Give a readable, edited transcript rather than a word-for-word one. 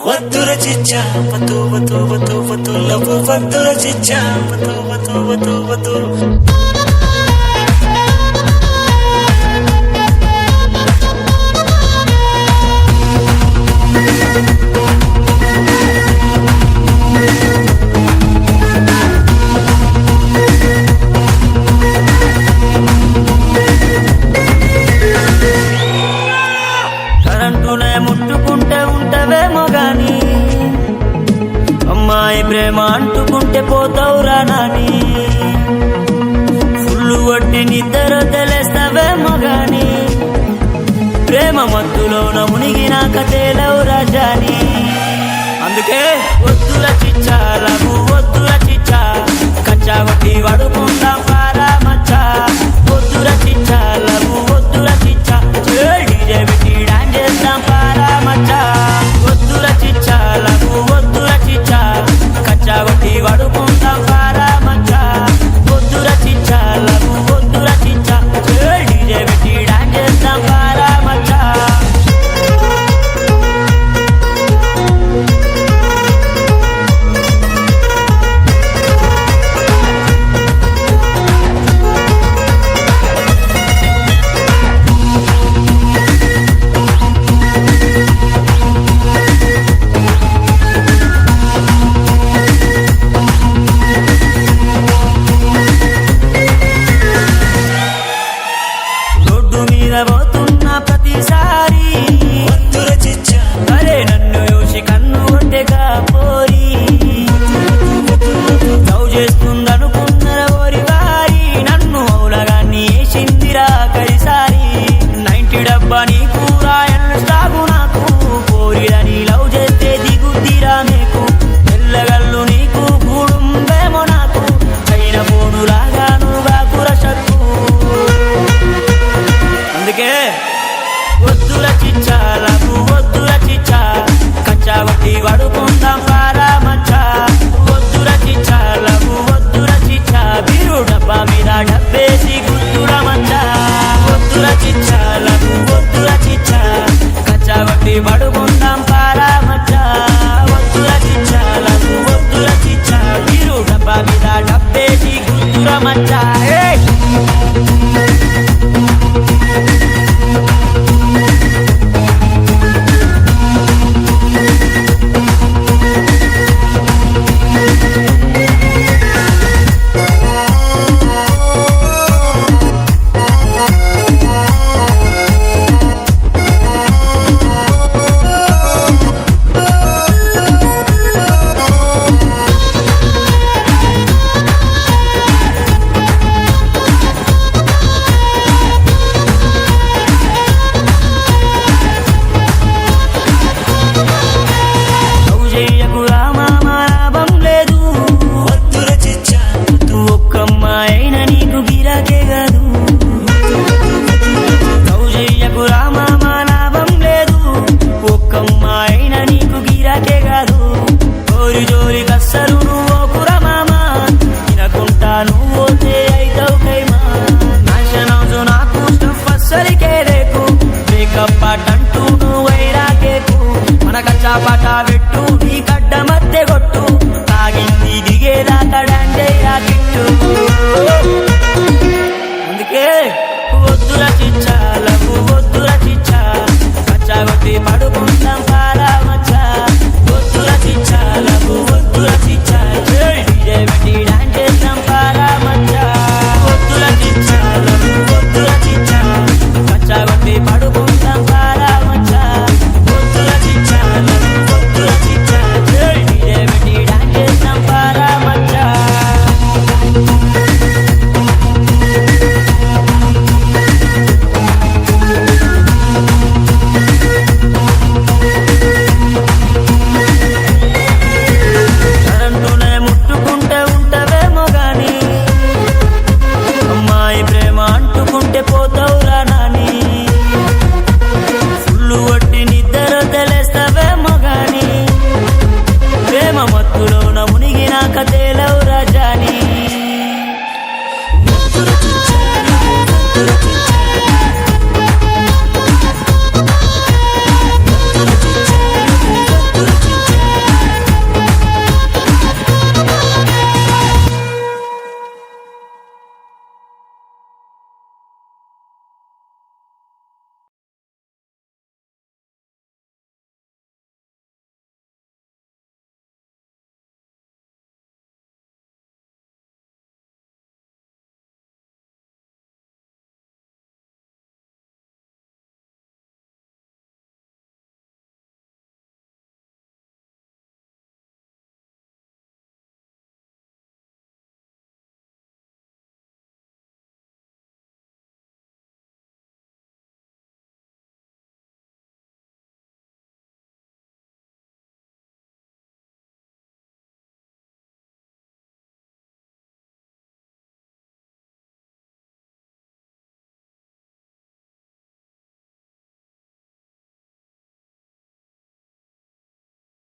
వద్దుర చిచ్చా వద్దు వద్దు వద్దు వద్దు లవ్ వద్దుర చిచ్చా వద్దు వద్దు వద్దు వద్దు కరెంటునే ముట్టుకుంటే ఉంటవేమో గాని అమ్మాయి ప్రేమ అంటుకుంటే పోతావురా నాని ఫుల్లు కొట్టి నిద్ర తెలిస్తావేమో గాని ప్రేమ మత్తులోన మునిగినాక తేలవురా జాని అందుకే వద్దుల చిచ్చా లఘు వద్దుల చిచ్చా కచ్చా కొట్టి వడుకుంటాం పారా మచ్చా వద్దుల చిచ్చా లఘు వద్దుల చిచ్చా డీజే పెట్టి డాన్స్ చేస్తాం పారా మచ్చా వద్దుల చిచ్చా లఘు వద్దుల చిచ్చా కచ్చా కొట్టి వడుకుంటాం పారా మచ్చా వద్దుల చిచ్చా లఘు వద్దుల చిచ్చా డీజే పెట్టి డాన్స్ చేస్తాం పారా మచ్చా రోడ్డు మీద పోతున్న ప్రతిసారి వద్దుర చిచ్చా అరే నన్ను చూసి కన్ను కొట్టెగా పోరి లవ్ చేస్తుందనుకున్నర ఓరి వారి నన్ను అవులగాన్ని వేసిందిరా కరిసారి 90 డబ్బా నీకు రాయల్ స్టాకు నాకు పోరిదని లవ్ చేస్తే దిగుద్దిరా మీకు తెల్లగల్లు నీకు గూడుందేమో నాకు చైన పోనులాగా నువ్వుగా కురసక్కు అందుకే వద్దుల చిచ్చా లఘు వద్దుల చిచ్చా కచ్చా కొట్టి వడుకుంటాం పారా మచ్చా వద్దుల చిచ్చా లఘు వద్దుల చిచ్చా బీరు డబ్బా మీద డబ్బేసి గుద్దుల మచ్చా వద్దుల చిచ్చా లఘు వద్దుల చిచ్చా కచ్చా కొట్టి వడుకుంటాం పారా మచ్చా వద్దుల చిచ్చా లఘు వద్దుల చిచ్చా బీరు డబ్బా మీద డబ్బేసి గుద్దుల మచ్చా లవ్ చెయ్యకు రామా లాభం లేదు వద్దుర చిచ్చా ఒక్కమ్మాయిన నీకు గిరాకే కాదు లవ్ చెయ్యకు రామా లాభం లేదు ఒక్కమ్మాయిన నీకు గిరాకే కాదు జోరి జోరి కస్సలు నువ్వోకురా మామా తినకుంటా నువ్వోతే అయితావు కైమా నాశనౌజు నాకు స్టఫ్ అస్సలికే రేకు మేకప్ పాటంటూ నువ్వైనా కేకు మన కచ్చా పాట పెట్టు నీ కడ్డ మధ్య కొట్టు తాగింది దిగేదాకా డాండే రాకెట్టు